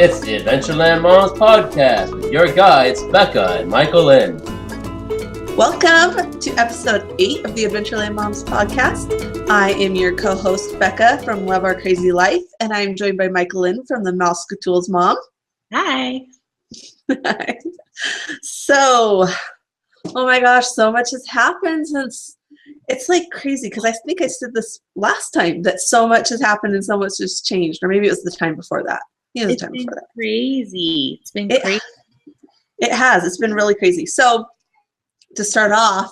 It's the Adventureland Moms Podcast with your guides, Becca and Michaelyn. Welcome to episode 8 of the Adventureland Moms Podcast. I am your co-host, Becca from Love Our Crazy Life, and I'm joined by Michaelyn from the Mousecatools Mom. Hi. So, oh my gosh, so much has happened since. It's like crazy because I think I said this last time that so much has happened and so much has changed, or maybe it was the time before that. It's been crazy. It's been crazy. It has. It's been really crazy. So, to start off,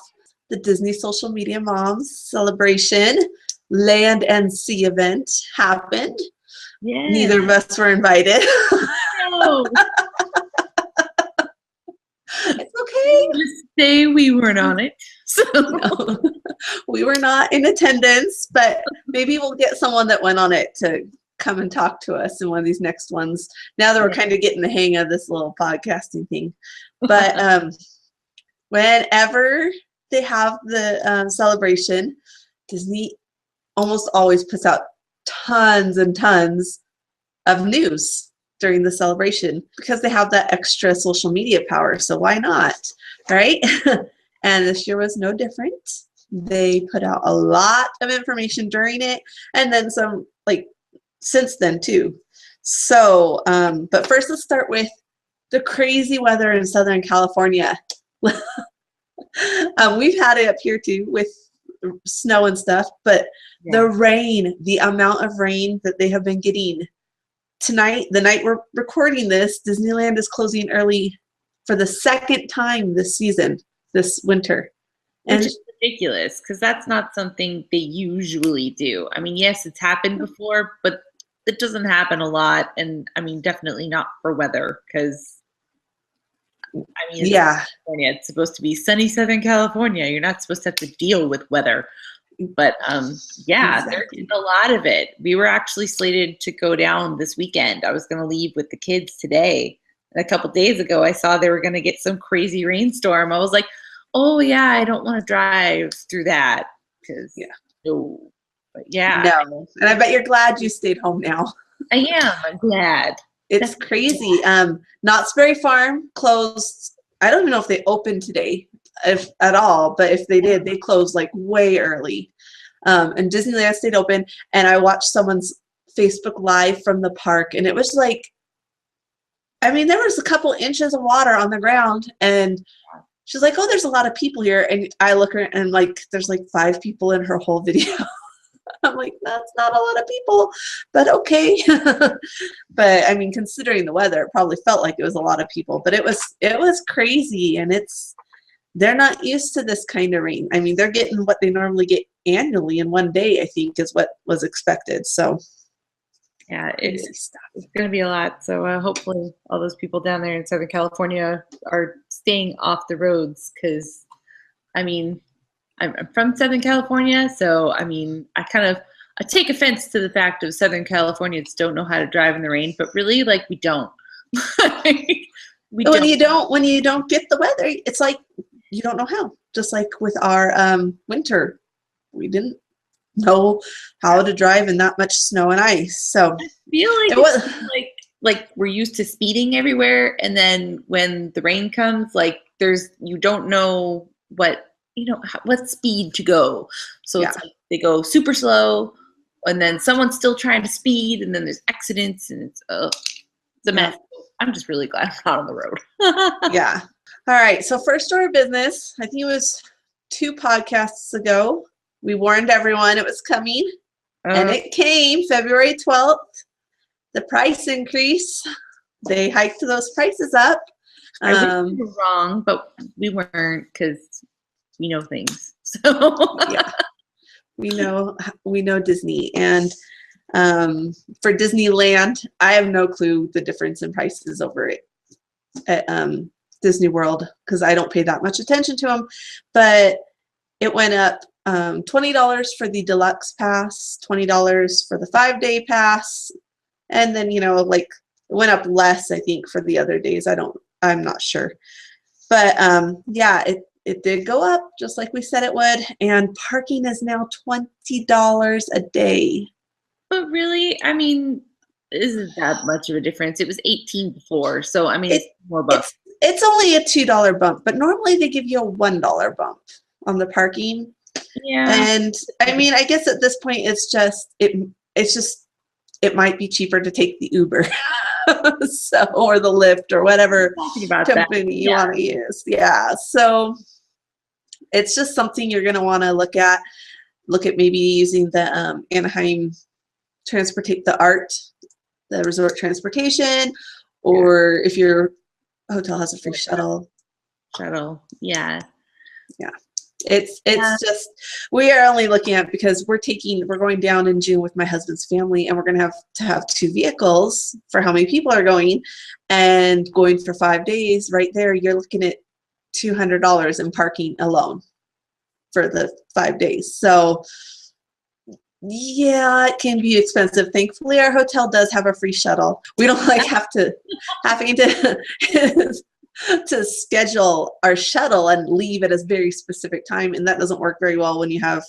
the Disney Social Media Moms Celebration Land and Sea event happened. Yeah. Neither of us were invited. No. It's okay. Just say we weren't on it. So. No, we were not in attendance, but maybe we'll get someone that went on it to come and talk to us in one of these next ones. Now that we're kind of getting the hang of this little podcasting thing. But whenever they have the celebration, Disney almost always puts out tons and tons of news during the celebration because they have that extra social media power. So why not, right? And this year was no different. They put out a lot of information during it, and then some, like, since then too. So, but first let's start with the crazy weather in Southern California. We've had it up here too with snow and stuff, but the rain, the amount of rain that they have been getting tonight, the night we're recording this, Disneyland is closing early for the second time this season, this winter. And Which is ridiculous because that's not something they usually do. I mean, yes, it's happened before, but it doesn't happen a lot. And I mean, definitely not for weather because I mean, California, it's supposed to be sunny Southern California. You're not supposed to have to deal with weather. But there's a lot of it. We were actually slated to go down this weekend. I was going to leave with the kids today. And a couple days ago, I saw they were going to get some crazy rainstorm. I was like, oh, yeah, I don't want to drive through that. Because, no. But no. And I bet you're glad you stayed home now. I am. I'm glad. It's crazy. Knott's Berry Farm closed. I don't even know if they opened today, if at all. But if they did, they closed like way early. And Disneyland stayed open. And I watched someone's Facebook Live from the park, and it was like, I mean, there was a couple inches of water on the ground, and she's like, "Oh, there's a lot of people here." And I look at her, and like, there's like 5 people in her whole video. I'm like, that's not a lot of people, but okay. But I mean, considering the weather, it probably felt like it was a lot of people, but it was crazy. And they're not used to this kind of rain. I mean, they're getting what they normally get annually in one day, I think is what was expected. So yeah, it's going to be a lot. So hopefully all those people down there in Southern California are staying off the roads because, I mean, I'm from Southern California, so I mean, I take offense to the fact of Southern Californians don't know how to drive in the rain, but really, like, we don't. When you don't get the weather, it's like you don't know how. Just like with our winter, we didn't know how to drive in that much snow and ice. So I feel like it was like we're used to speeding everywhere, and then when the rain comes, like you don't know what speed to go. So it's like they go super slow, and then someone's still trying to speed, and then there's accidents, and it's a mess. I'm just really glad I'm not on the road. Yeah. All right. So first order of business, I think it was 2 podcasts ago, we warned everyone it was coming, and it came February 12th. The price increase. They hiked those prices up. I wish we were wrong, but we weren't because we know things. So yeah, we know Disney, and for Disneyland, I have no clue the difference in prices over at Disney World because I don't pay that much attention to them. But it went up $20 for the deluxe pass, $20 for the 5-day pass, and then like it went up less, I think, for the other days. I'm not sure, but it did go up just like we said it would, and parking is now $20 a day. But really, I mean, isn't that much of a difference? It was 18 before, so I mean, it's more bucks. It's only a $2 bump, but normally they give you a $1 bump on the parking. Yeah. And I mean, I guess at this point, it's just it might be cheaper to take the Uber, so, or the Lyft or whatever company you want to use. Yeah. So it's just something you're going to want to look at. Look at maybe using the Anaheim the resort transportation, or if your hotel has a free shuttle. Yeah. It's just, we are only looking at, because we're going down in June with my husband's family, and we're going to have 2 vehicles for how many people are going, and going for 5 days. Right there, you're looking at $200 in parking alone for the 5 days. So yeah, it can be expensive. Thankfully, our hotel does have a free shuttle. We don't like having to schedule our shuttle and leave at a very specific time, and that doesn't work very well when you have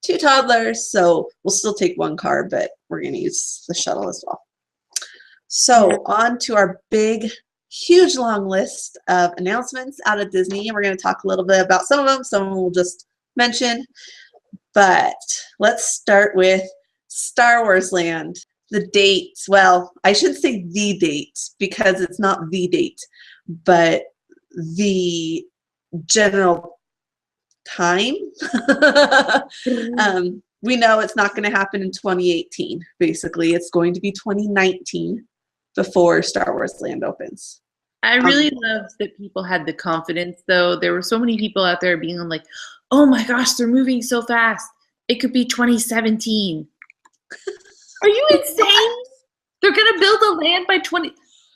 2 toddlers. So we'll still take 1 car, but we're going to use the shuttle as well. So on to our big, huge, long list of announcements out of Disney, and we're going to talk a little bit about some of them. Some of them we'll just mention, but let's start with Star Wars Land. The dates, well, I shouldn't say the date, because it's not the date, but the general time. We know it's not going to happen in 2018. Basically, it's going to be 2019 before Star Wars Land opens. I really love that people had the confidence, though. There were so many people out there being like, oh my gosh, they're moving so fast. It could be 2017. Are you insane? They're going to build a land by 20.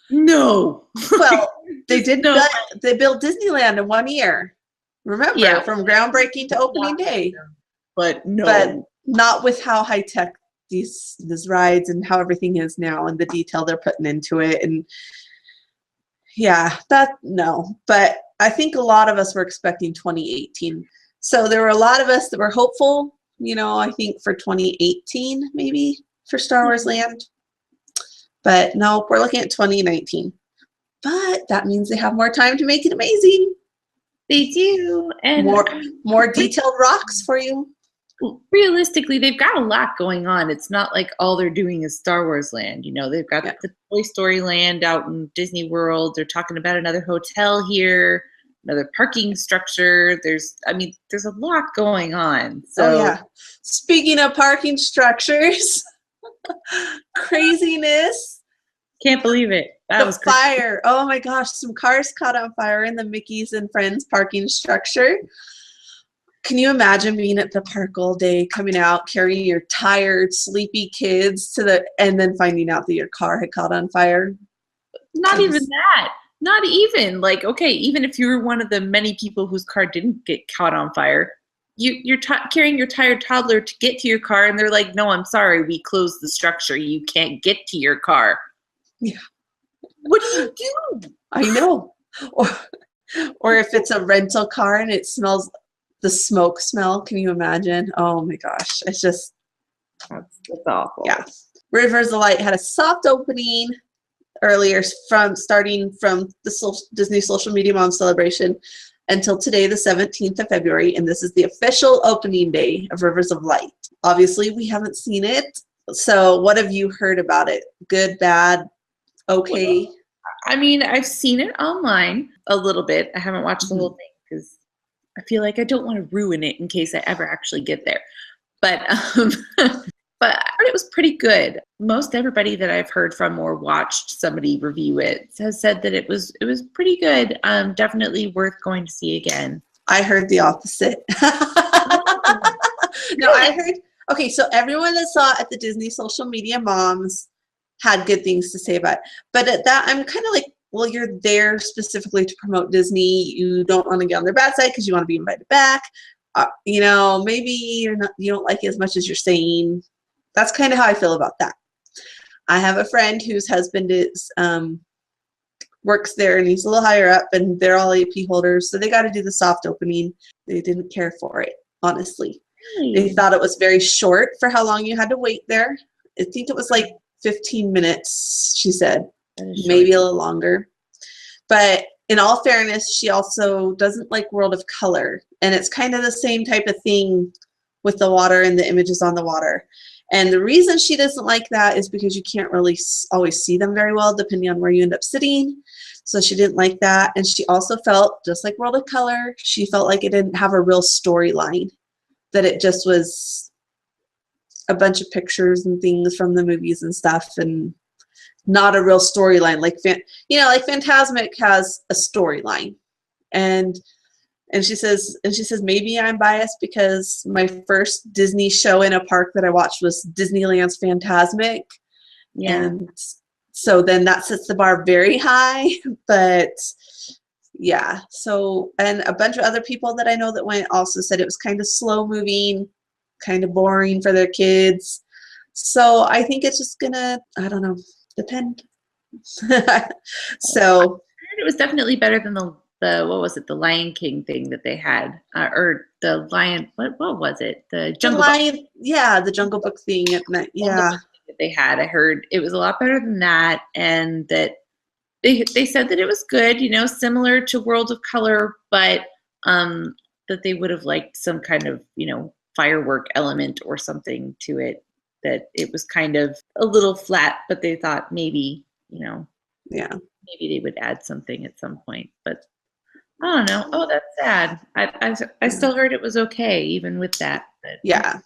No. Well, they did. They built Disneyland in 1 year. Remember, from groundbreaking to opening day. But no. But not with how high tech these rides and how everything is now, and the detail they're putting into it. And yeah, no. But I think a lot of us were expecting 2018. So there were a lot of us that were hopeful, I think for 2018 maybe for Star Wars Land. But no, we're looking at 2019. But that means they have more time to make it amazing. They do. And more detailed rocks for you. Realistically, they've got a lot going on. It's not like all they're doing is Star Wars Land. They've got the Toy Story Land out in Disney World. They're talking about another hotel here, another parking structure. There's a lot going on. So, speaking of parking structures, craziness. Can't believe it. That was crazy. Fire. Oh my gosh, some cars caught on fire in the Mickey's and Friends parking structure. Can you imagine being at the park all day, coming out, carrying your tired, sleepy kids and then finding out that your car had caught on fire? Not even that. Not even. Even if you were one of the many people whose car didn't get caught on fire, you're carrying your tired toddler to get to your car, and they're like, no, I'm sorry, we closed the structure. You can't get to your car. Yeah. What do you do? I know. Or if it's a rental car and it smells, the smoke smell, can you imagine? Oh my gosh, it's just, that's awful. Yeah. Rivers of Light had a soft opening earlier, starting from the Disney Social Media Mom Celebration until today, the 17th of February, and this is the official opening day of Rivers of Light. Obviously, we haven't seen it, so what have you heard about it? Good, bad, okay? Well, I've seen it online a little bit. I haven't watched the whole thing because I feel like I don't want to ruin it in case I ever actually get there. But but I heard it was pretty good. Most everybody that I've heard from or watched somebody review it has said that it was pretty good. Definitely worth going to see again. I heard the opposite. No, I heard, okay, so everyone that saw it at the Disney Social Media Moms had good things to say about it. But at that, I'm kind of like, well, you're there specifically to promote Disney. You don't want to get on their bad side because you want to be invited back. Maybe you don't like it as much as you're saying. That's kind of how I feel about that. I have a friend whose husband is works there, and he's a little higher up, and they're all AP holders, so they got to do the soft opening. They didn't care for it, honestly. They thought it was very short for how long you had to wait there. I think it was like 15 minutes, she said, That is maybe short. a little longer. But in all fairness, she also doesn't like World of Color. And it's kind of the same type of thing with the water and the images on the water. And the reason she doesn't like that is because you can't really always see them very well, depending on where you end up sitting. So she didn't like that. And she also felt, just like World of Color, she felt like it didn't have a real storyline, that it just was a bunch of pictures and things from the movies and stuff, and not a real storyline. Like, like Fantasmic has a storyline. And she says maybe I'm biased because my first Disney show in a park that I watched was Disneyland's Fantasmic. Yeah. And so then that sets the bar very high. But yeah, so, and a bunch of other people that I know that went also said it was kind of slow moving, kind of boring for their kids. So I think it's just gonna, I don't know, depend. So It was definitely better than the what was it, the Lion King thing that they had, or the Lion, what was it, the Jungle Book. Yeah, the Jungle Book thing. Yeah, that they had. I heard it was a lot better than that, and that they said that it was good, similar to World of Color, but that they would have liked some kind of firework element or something to it. That it was kind of a little flat, but they thought maybe yeah, maybe they would add something at some point, but I don't know. Oh, that's sad. I still heard it was okay, even with that. But. Yeah.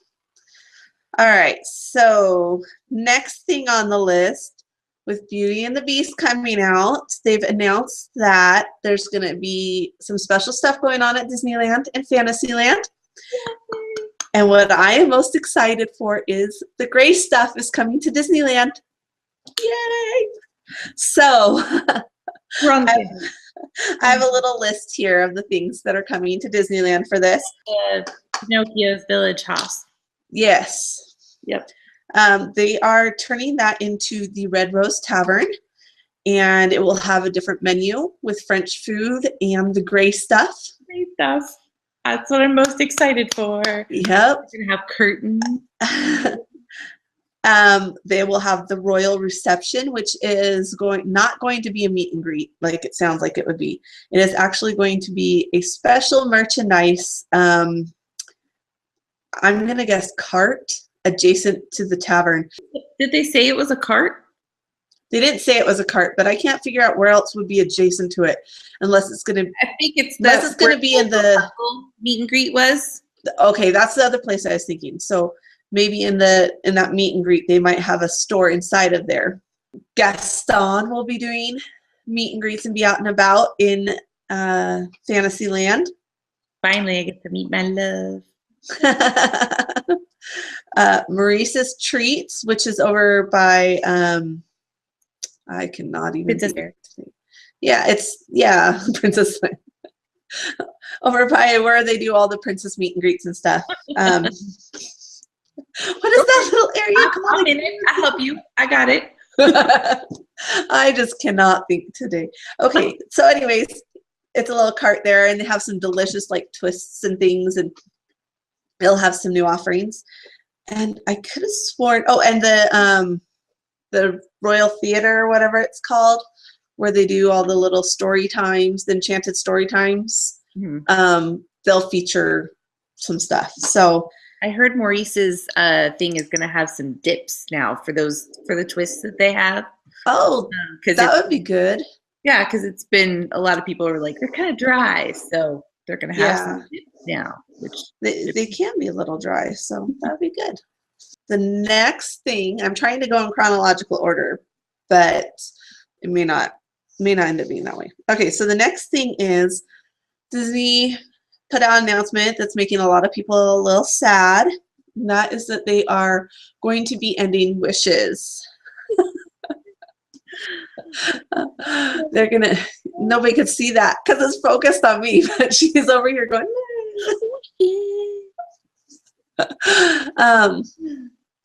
All right. So next thing on the list, with Beauty and the Beast coming out, they've announced that there's going to be some special stuff going on at Disneyland and Fantasyland. Yay. And what I am most excited for is the gray stuff is coming to Disneyland. Yay! So I have a little list here of the things that are coming to Disneyland for this. Pinocchio's Village House. Yes. Yep. They are turning that into the Red Rose Tavern, and it will have a different menu with French food and the gray stuff. Gray stuff. That's what I'm most excited for. Yep. We're gonna have curtains. They will have the royal reception, which is not going to be a meet and greet like it sounds like it would be. It is actually going to be a special merchandise, I'm going to guess cart adjacent to the tavern. Did they say it was a cart? They didn't say it was a cart, but I can't figure out where else would be adjacent to it unless it's going to. I think it's going to be in the meet and greet was. Okay, that's the other place I was thinking. So maybe in that meet and greet, they might have a store inside of there. Gaston will be doing meet and greets and be out and about in Fantasyland. Finally, I get to meet my love. Maurice's Treats, which is over by I cannot even. Princess Fair. Yeah, Princess Fair. Over by where they do all the princess meet and greets and stuff. What is that little area called? I'm in it. I'll help you. I got it. I just cannot think today. Okay, so anyways, it's a little cart there, and they have some delicious like twists and things, and they'll have some new offerings. And I could have sworn, and the Royal Theater or whatever it's called, where they do all the little story times, the enchanted story times. Mm-hmm. They'll feature some stuff. So I heard Maurice's thing is going to have some dips now for the twists that they have. Oh, that would be good. Yeah, because it's been, a lot of people are like, they're kind of dry, so they're going to have some dips now. Which they can be a little dry, so that would be good. The next thing, I'm trying to go in chronological order, but it may not end up being that way. Okay, so the next thing is Disney put out an announcement that's making a lot of people a little sad. And that is that they are going to be ending Wishes. Nobody could see that because it's focused on me, but she's over here going,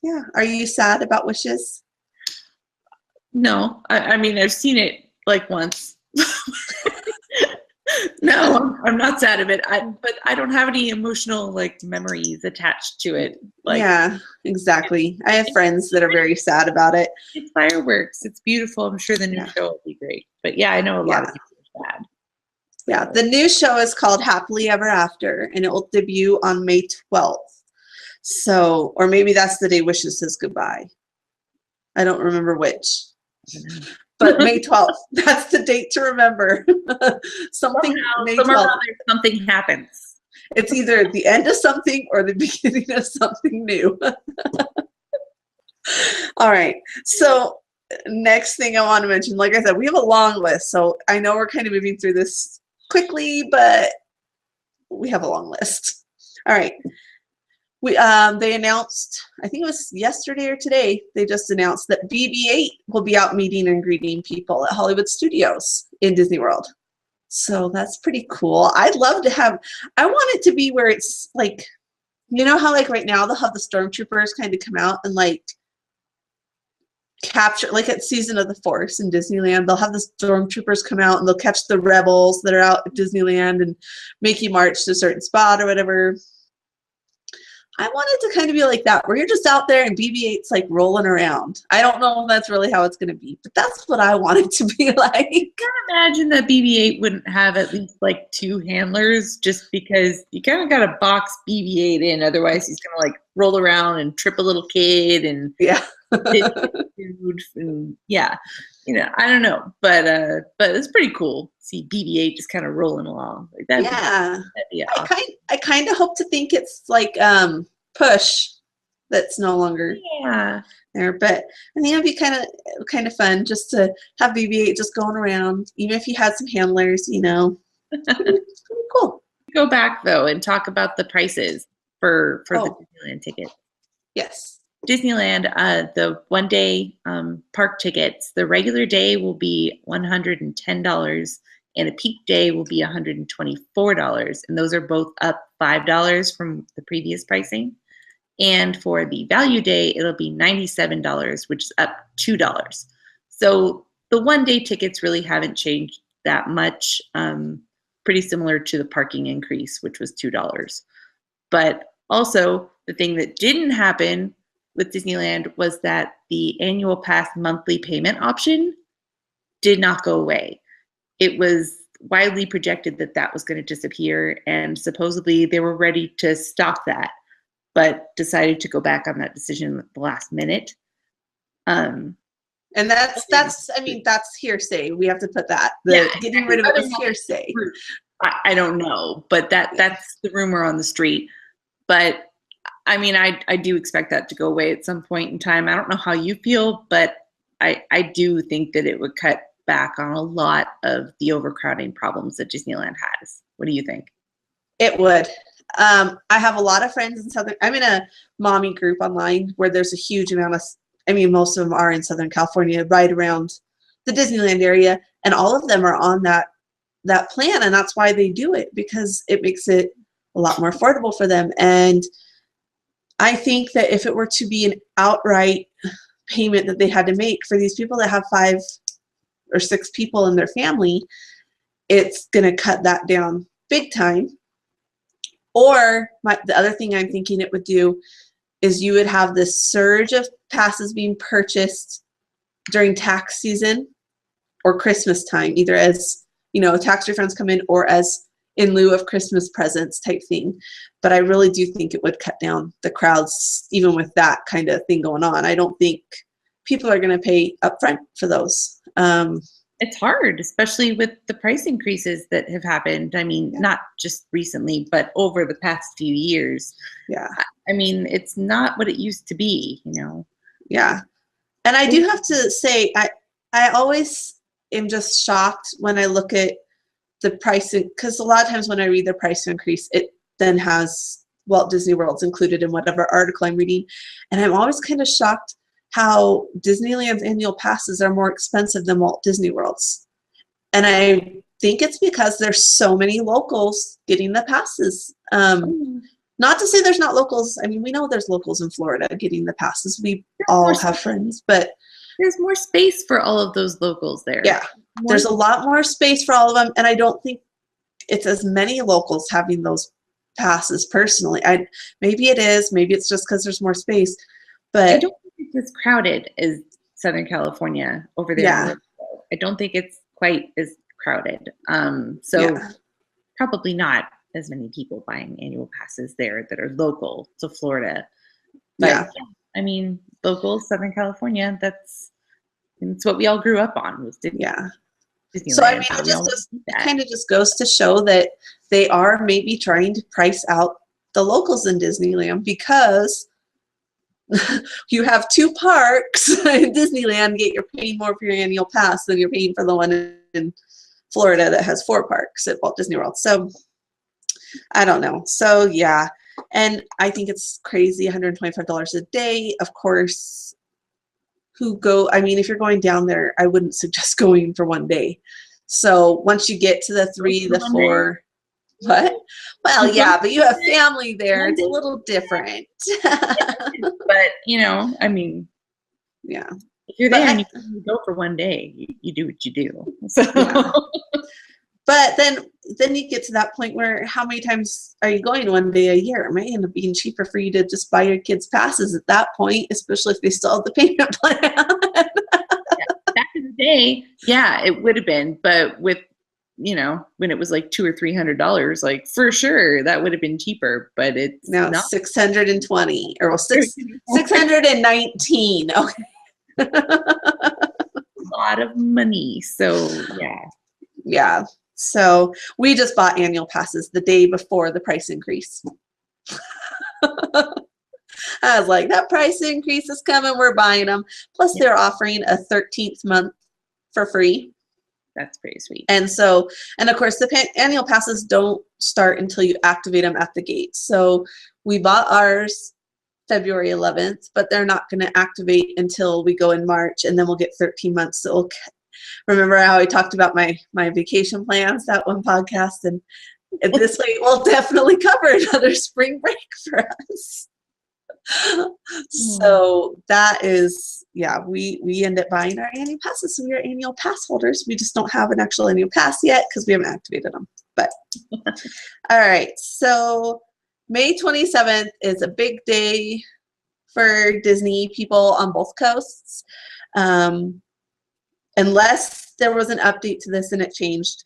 yeah. Are you sad about Wishes? No, I mean, I've seen it like once. No, I'm not sad of it. But I don't have any emotional like memories attached to it. Like, yeah, exactly. I have friends that are very sad about it. it's fireworks. It's beautiful. I'm sure the new show will be great. But yeah, I know a lot of people are sad. Yeah, the new show is called Happily Ever After, and it will debut on May 12th. So, or maybe that's the day Wishes says goodbye. I don't remember which. But May 12th, that's the date to remember. Something May 12th. Something happens. It's either the end of something or the beginning of something new. All right. So next thing I want to mention, like I said, we have a long list. So I know we're kind of moving through this quickly, but we have a long list. All right. They announced, I think it was yesterday or today, they just announced that BB-8 will be out meeting and greeting people at Hollywood Studios in Disney World. So that's pretty cool. I'd love to have, I want it to be where it's like, you know how like right now they'll have the stormtroopers kind of come out and like capture, like at Season of the Force in Disneyland, they'll have the stormtroopers come out and they'll catch the rebels that are out at Disneyland and make you march to a certain spot or whatever. I want it to kind of be like that, where you're just out there and BB-8's like rolling around. I don't know if that's really how it's going to be, but that's what I want it to be like. I can imagine that BB-8 wouldn't have at least like 2 handlers, just because you kind of got to box BB-8 in. Otherwise, he's going to like roll around and trip a little kid and yeah, food and yeah, you know, I don't know, but it's pretty cool. See BB-8 just kind of rolling along like that. Yeah, awesome. I kind of hope to think it's like Push that's no longer there, but I think it'd be kind of fun just to have BB-8 just going around, even if he had some handlers, you know. It's pretty cool. Go back though and talk about the prices for the Disneyland ticket. Yes. Disneyland, the one-day park tickets, the regular day will be $110 and a peak day will be $124. And those are both up $5 from the previous pricing. And for the value day, it'll be $97, which is up $2. So the one-day tickets really haven't changed that much. Pretty similar to the parking increase, which was $2. But also, the thing that didn't happen with Disneyland was that the annual pass monthly payment option did not go away. It was widely projected that that was going to disappear, and supposedly they were ready to stop that, but decided to go back on that decision at the last minute. And that's I mean, that's hearsay. We have to put that. Getting rid of it was hearsay. I don't know, but that's the rumor on the street. But I mean, I do expect that to go away at some point in time. I don't know how you feel, but I do think that it would cut back on a lot of the overcrowding problems that Disneyland has. What do you think? It would. I have a lot of friends in Southern, I'm in a mommy group online where there's a huge amount of, I mean, most of them are in Southern California, right around the Disneyland area, and all of them are on that plan, and that's why they do it, because it makes it a lot more affordable for them. And I think that if it were to be an outright payment that they had to make for these people that have 5 or 6 people in their family, it's going to cut that down big time. Or the other thing I'm thinking it would do is you would have this surge of passes being purchased during tax season or Christmas time, either as, you know, tax refunds come in or as in lieu of Christmas presents type thing. But I really do think it would cut down the crowds even with that kind of thing going on. I don't think people are going to pay upfront for those. It's hard, especially with the price increases that have happened. I mean, not just recently, but over the past few years. Yeah. I mean, it's not what it used to be, you know? Yeah. And I do have to say, I always am just shocked when I look at the pricing, because a lot of times when I read the price increase, it then has Walt Disney World's included in whatever article I'm reading. And I'm always kind of shocked how Disneyland's annual passes are more expensive than Walt Disney World's. And I think it's because there's so many locals getting the passes. Not to say there's not locals. I mean, we know there's locals in Florida getting the passes. We all have friends, but there's more space for all of those locals there. Yeah, there's a lot more space for all of them. And I don't think it's as many locals having those passes personally. Maybe it is, maybe it's just because there's more space, but I don't think it's as crowded as Southern California over there. Yeah. I don't think it's quite as crowded. So Yeah. probably not as many people buying annual passes there that are local to Florida. But Yeah. I mean, local Southern California, it's what we all grew up on, was Yeah. Disneyland. So I mean, So we all want it that. kind of just goes to show that they are maybe trying to price out the locals in Disneyland, because you have 2 parks in Disneyland, yet you're paying more for your annual pass than you're paying for the one in Florida that has 4 parks at Walt Disney World. So I don't know. So yeah, and I think it's crazy, $125 a day. Of course, I mean, if you're going down there, I wouldn't suggest going for one day. So once you get to the 3, the 4, what? Well, yeah, but you have family there. It's a little different. But, I mean, Yeah. if you're there and you go for one day, you do what you do. So. Yeah. But then you get to that point where, how many times are you going one day a year? It might end up being cheaper for you to just buy your kids passes at that point, especially if they still have the payment plan. Back in the day, yeah, it would have been. But with, when it was like $200 or $300, like for sure that would have been cheaper. But it's now not. 620 or 619. Okay. A lot of money. So yeah. Yeah. So we just bought annual passes the day before the price increase. I was like, that price increase is coming. We're buying them. Plus, they're offering a 13th month for free. That's pretty sweet. And of course, the annual passes don't start until you activate them at the gate. So we bought ours February 11th, but they're not going to activate until we go in March, and then we'll get 13 months. So remember how I talked about my vacation plans, that one podcast, and this way will definitely cover another spring break for us. So that is, yeah, we end up buying our annual passes. So we are annual pass holders. We just don't have an actual annual pass yet because we haven't activated them. But all right, so May 27th is a big day for Disney people on both coasts. Unless there was an update to this and it changed,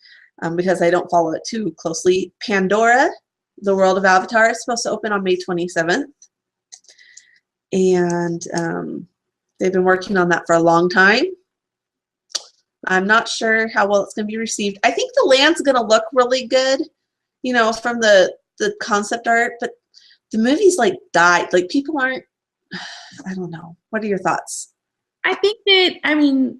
because I don't follow it too closely. Pandora, the World of Avatar, is supposed to open on May 27th. And they've been working on that for a long time. I'm not sure how well it's going to be received. I think the land's going to look really good, from the concept art, but the movie's like died. Like, people aren't, I don't know. What are your thoughts? I think that,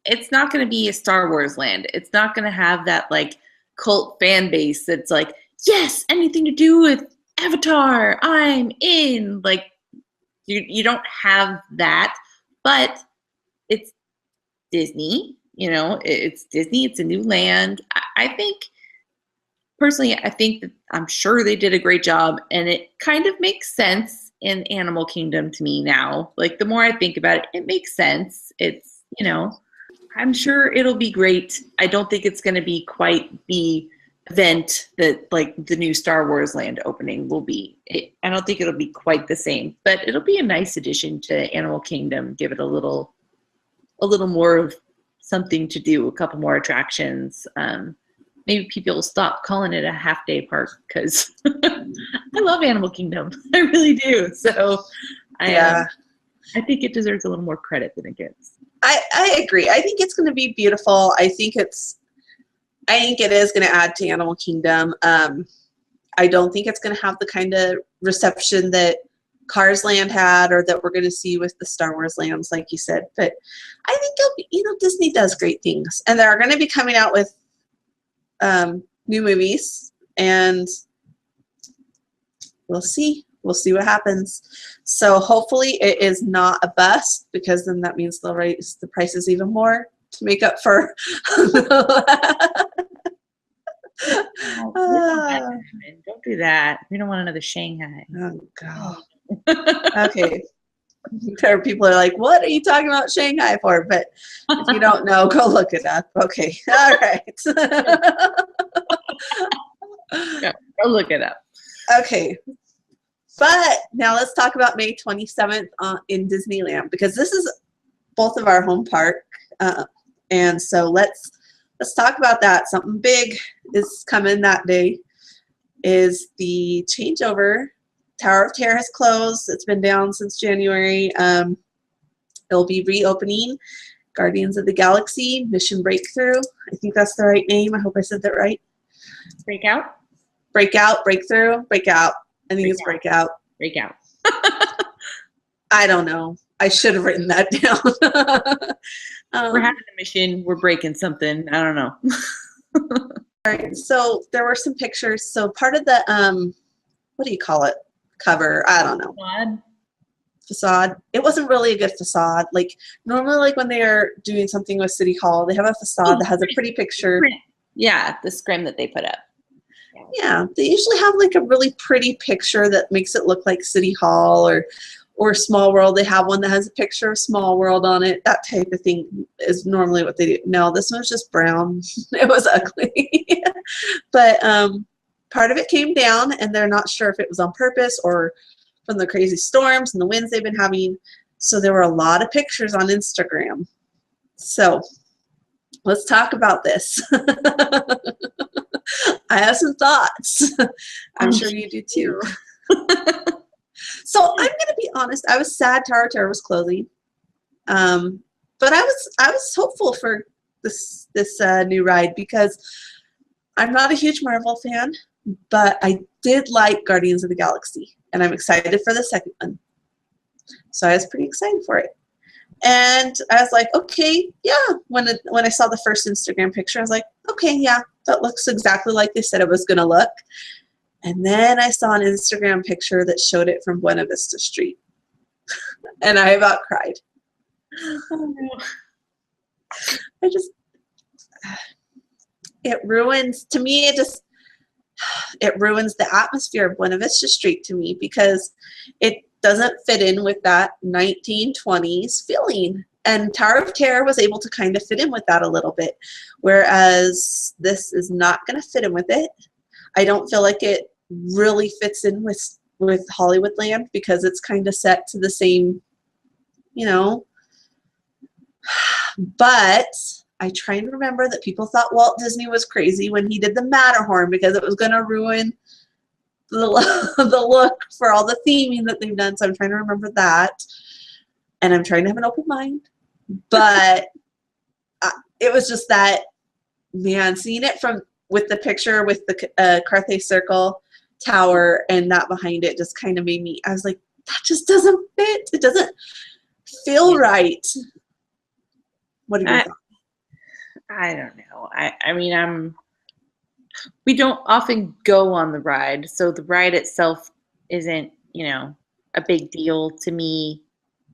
it's not going to be a Star Wars land. It's not going to have that like cult fan base that's like, yes, anything to do with Avatar, I'm in. Like, you don't have that, but it's Disney. It's Disney. It's a new land. I think, personally, that I'm sure they did a great job, and it kind of makes sense in Animal Kingdom to me now. Like, the more I think about it, it makes sense. It's, I'm sure it'll be great. I don't think it's going to be quite the event that like the new Star Wars land opening will be. I don't think it'll be quite the same, but it'll be a nice addition to Animal Kingdom. Give it a little more of something to do, a couple more attractions. Maybe people will stop calling it a half-day park, because I love Animal Kingdom. I really do. So I think it deserves a little more credit than it gets. I agree. I think it's going to be beautiful. I think it is going to add to Animal Kingdom. I don't think it's going to have the kind of reception that Cars Land had, or that we're going to see with the Star Wars lands, like you said. But I think it'll be, Disney does great things, and they're going to be coming out with new movies, and we'll see. We'll see what happens. So hopefully it is not a bust, because then that means they'll raise the prices even more to make up for. Don't do that. We don't want another Shanghai. Oh, God. Okay. There, people are like, what are you talking about Shanghai for? But if you don't know, go look it up. Okay. All right. Yeah, I'll look it up. Okay. But now let's talk about May 27th in Disneyland, because this is both of our home park. And so let's talk about that. Something big is coming that day, is the changeover. Tower of Terror has closed. It's been down since January. It'll be reopening. Guardians of the Galaxy Mission Breakthrough. I think that's the right name. I hope I said that right. Breakout? Breakout, Breakthrough, Breakout. I think it's Breakout. Breakout. I don't know. I should have written that down. We're having a mission. We're breaking something. I don't know. All right. So there were some pictures. So part of the, what do you call it? Cover. I don't know. Facade. It wasn't really a good facade. Like normally, like when they are doing something with City Hall, they have a facade that has a pretty picture. Yeah, the scrim that they put up. Yeah, they usually have like a really pretty picture that makes it look like City Hall or Small World. They have one that has a picture of Small World on it. That type of thing is normally what they do. No, this one was just brown. It was ugly. But part of it came down, and they're not sure if it was on purpose or from the crazy storms and the winds they've been having. So there were a lot of pictures on Instagram. So let's talk about this. I have some thoughts. I'm sure you do too. So I'm going to be honest. I was sad Tower of Terror was closing, but I was hopeful for this new ride, because I'm not a huge Marvel fan, but I did like Guardians of the Galaxy, and I'm excited for the second one. So I was pretty excited for it. And I was like, okay, yeah. When I saw the first Instagram picture, I was like, okay, yeah, that looks exactly like they said it was going to look. And then I saw an Instagram picture that showed it from Buena Vista Street. And I about cried. Oh, no. It ruins, to me, it ruins the atmosphere of Buena Vista Street to me, because it doesn't fit in with that 1920s feeling. And Tower of Terror was able to kind of fit in with that a little bit, whereas this is not going to fit in with it. I don't feel like it really fits in with Hollywoodland, because it's kind of set to the same, But I try and remember that people thought Walt Disney was crazy when he did the Matterhorn, because it was going to ruin the look for all the theming that they've done. So I'm trying to remember that, and I'm trying to have an open mind. But it was just that, man, seeing it with the picture with the Carthay Circle Tower and that behind it just kind of made me, I was like, that just doesn't fit. It doesn't feel right. What do you think? I don't know. I mean, we don't often go on the ride, so the ride itself isn't, a big deal to me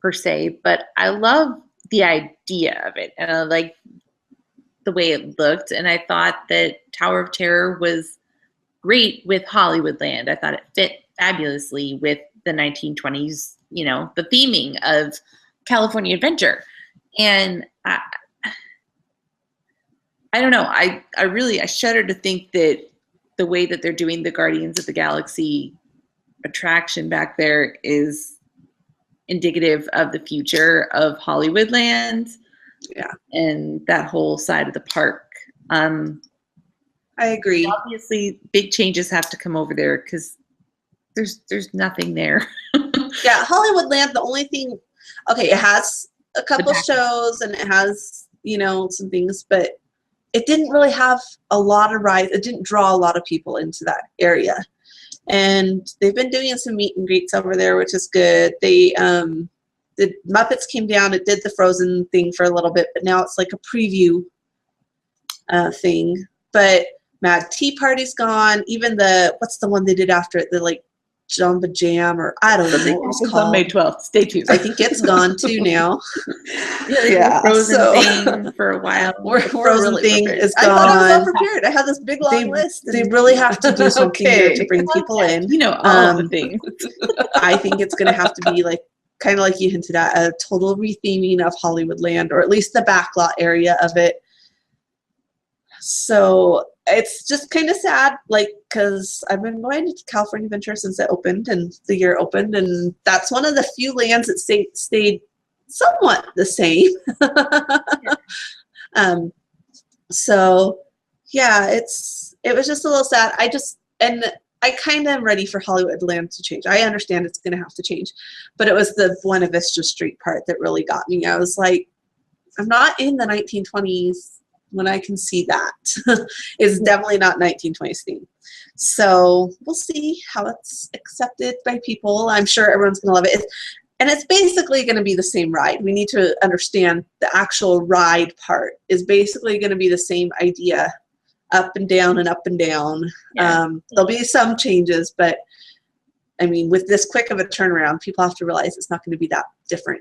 per se, but I love the idea of it, and I like the way it looked, and I thought that Tower of Terror was great with Hollywoodland. I thought it fit fabulously with the 1920s, the theming of California Adventure. And I don't know. I shudder to think that the way that they're doing the Guardians of the Galaxy attraction back there is indicative of the future of Hollywoodland. Yeah. And that whole side of the park. I agree. Obviously, big changes have to come over there, because there's nothing there. Yeah, Hollywoodland, the only thing, okay, it has a couple shows and it has, some things, but it didn't really have a lot of rides. It didn't draw a lot of people into that area. And they've been doing some meet and greets over there, which is good. The Muppets came down. It did the Frozen thing for a little bit, but now it's like a preview thing. But Mad Tea Party's gone. Even what's the one they did after it? The Jamba Jam, or I don't know what it was called. On May 12th. Stay tuned. I think it's gone too now. Yeah, Frozen thing for a while. Frozen really thing is gone. I thought I was all prepared. I had this big long list. They really have to do something here to bring people in. All the things. I think it's going to have to be kind of like you hinted at, a total retheming of Hollywoodland, or at least the backlot area of it. So it's just kind of sad, like, because I've been going to California Adventure since it opened and the year opened, and that's one of the few lands that stayed somewhat the same. So yeah, it was just a little sad. I kind of am ready for Hollywoodland to change. I understand it's going to have to change, but it was the Buena Vista Street part that really got me. I was like, I'm not in the 1920s when I can see that. It's definitely not 1920s theme. So we'll see how it's accepted by people. I'm sure everyone's going to love it. And it's basically going to be the same ride. We need to understand the actual ride part is basically going to be the same idea, up and down and up and down. Yeah. There'll be some changes, but I mean, with this quick of a turnaround, people have to realize it's not going to be that different.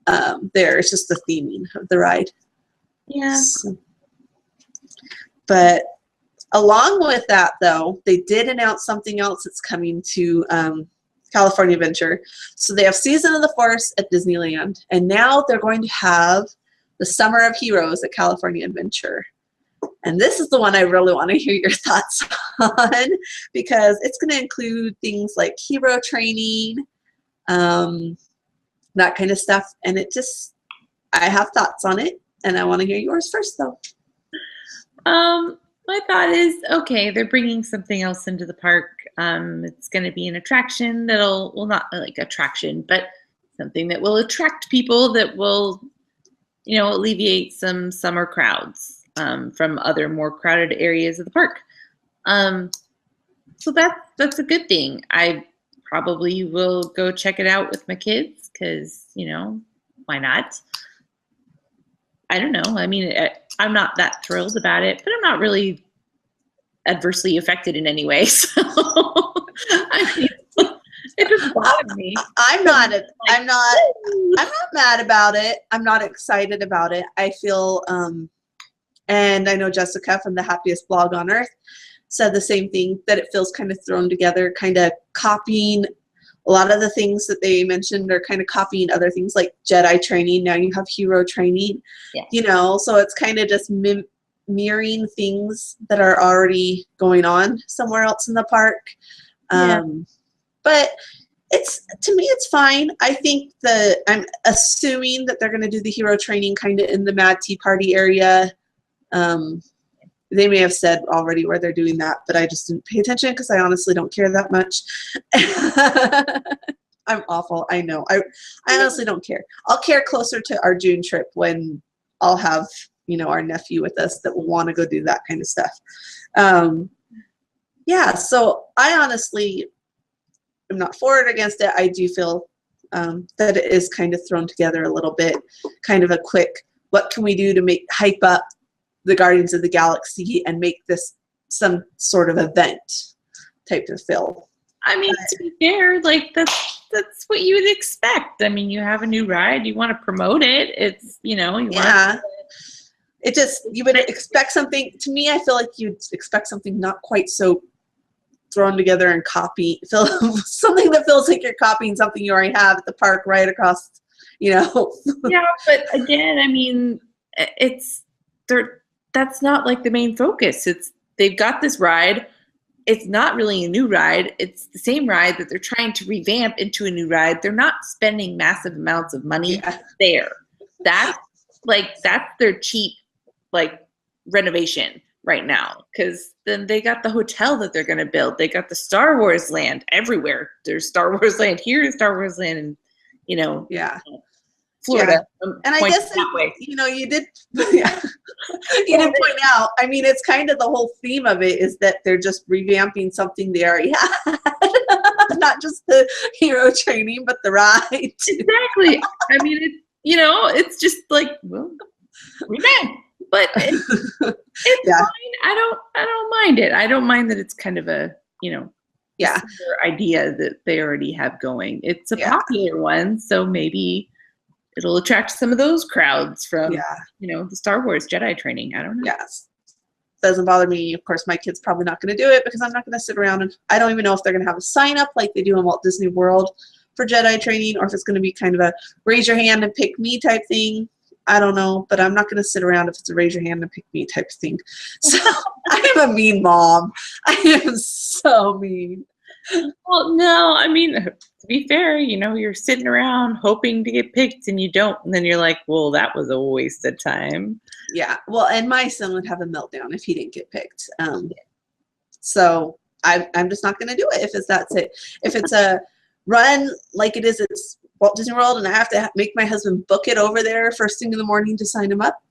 It's just the theming of the ride. Yeah. So, but along with that, though, they did announce something else that's coming to California Adventure. So they have Season of the Force at Disneyland, and now they're going to have the Summer of Heroes at California Adventure. And this is the one I really want to hear your thoughts on, because it's going to include things like hero training, that kind of stuff. And I have thoughts on it, and I want to hear yours first, though. My thought is, okay, they're bringing something else into the park. It's going to be an attraction well, not like attraction, but something that will attract people, that will, alleviate some summer crowds from other more crowded areas of the park. So that's a good thing. I probably will go check it out with my kids because, why not? I don't know. I mean, I'm not that thrilled about it, but I'm not really adversely affected in any way. So I mean, it doesn't bother me. I'm not mad about it. I'm not excited about it. I feel, and I know Jessica from the Happiest Blog on Earth said the same thing, that it feels kind of thrown together, kind of copying a lot of the things that they mentioned are kind of copying other things like Jedi training. Now you have hero training, so it's kind of just mirroring things that are already going on somewhere else in the park. But to me, it's fine. I think I'm assuming that they're going to do the hero training kind of in the Mad Tea Party area. They may have said already where they're doing that, but I just didn't pay attention because I honestly don't care that much. I'm awful. I know. I honestly don't care. I'll care closer to our June trip when I'll have, our nephew with us that will want to go do that kind of stuff. So I honestly am not for it or against it. I do feel that it is kind of thrown together a little bit, kind of a quick, what can we do to hype up the Guardians of the Galaxy and make this some sort of event type of feel. I mean, to be fair, like that's what you would expect. I mean, you have a new ride, you want to promote it. It's, you want it just, you would expect something. To me, I feel like you'd expect something not quite so thrown together and something that feels like you're copying something you already have at the park right across, Yeah, but again, I mean, that's not like the main focus. They've got this ride. It's not really a new ride. It's the same ride that they're trying to revamp into a new ride. They're not spending massive amounts of money there. That's their cheap, renovation right now. Because then they got the hotel that they're going to build. They got the Star Wars land everywhere. There's Star Wars land here, Star Wars land, and Florida. And I guess you did you did point out, I mean, it's kind of the whole theme of it is that they're just revamping something they already had. Not just the hero training, but the ride. Exactly. I mean, it's just like, well, revamp. But it's fine. I don't mind it. I don't mind that it's kind of a, idea that they already have going. It's a popular one, so maybe it'll attract some of those crowds from, the Star Wars Jedi training. I don't know. Yes. Doesn't bother me. Of course, my kid's probably not going to do it because I'm not going to sit around and I don't even know if they're going to have a sign up like they do in Walt Disney World for Jedi training, or if it's going to be kind of a raise your hand and pick me type thing. I don't know, but I'm not going to sit around if it's a raise your hand and pick me type of thing. So I am a mean mom. I am so mean. Well, no, I mean, to be fair, you're sitting around hoping to get picked and you don't. And then you're like, well, that was a waste of time. Yeah. Well, and my son would have a meltdown if he didn't get picked. So I'm just not going to do it if that's it. If it's a run like it is at Walt Disney World and I have to make my husband book it over there first thing in the morning to sign him up,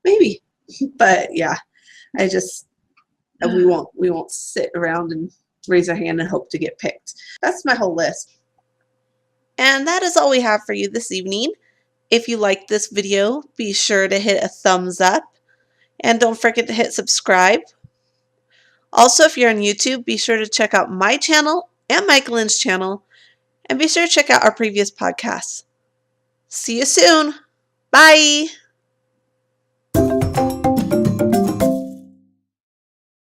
maybe. But yeah, we won't sit around and raise our hand and hope to get picked. That's my whole list. And that is all we have for you this evening. If you liked this video, be sure to hit a thumbs up and don't forget to hit subscribe. Also, if you're on YouTube, be sure to check out my channel and Michaelyn's channel, and be sure to check out our previous podcasts. See you soon. Bye.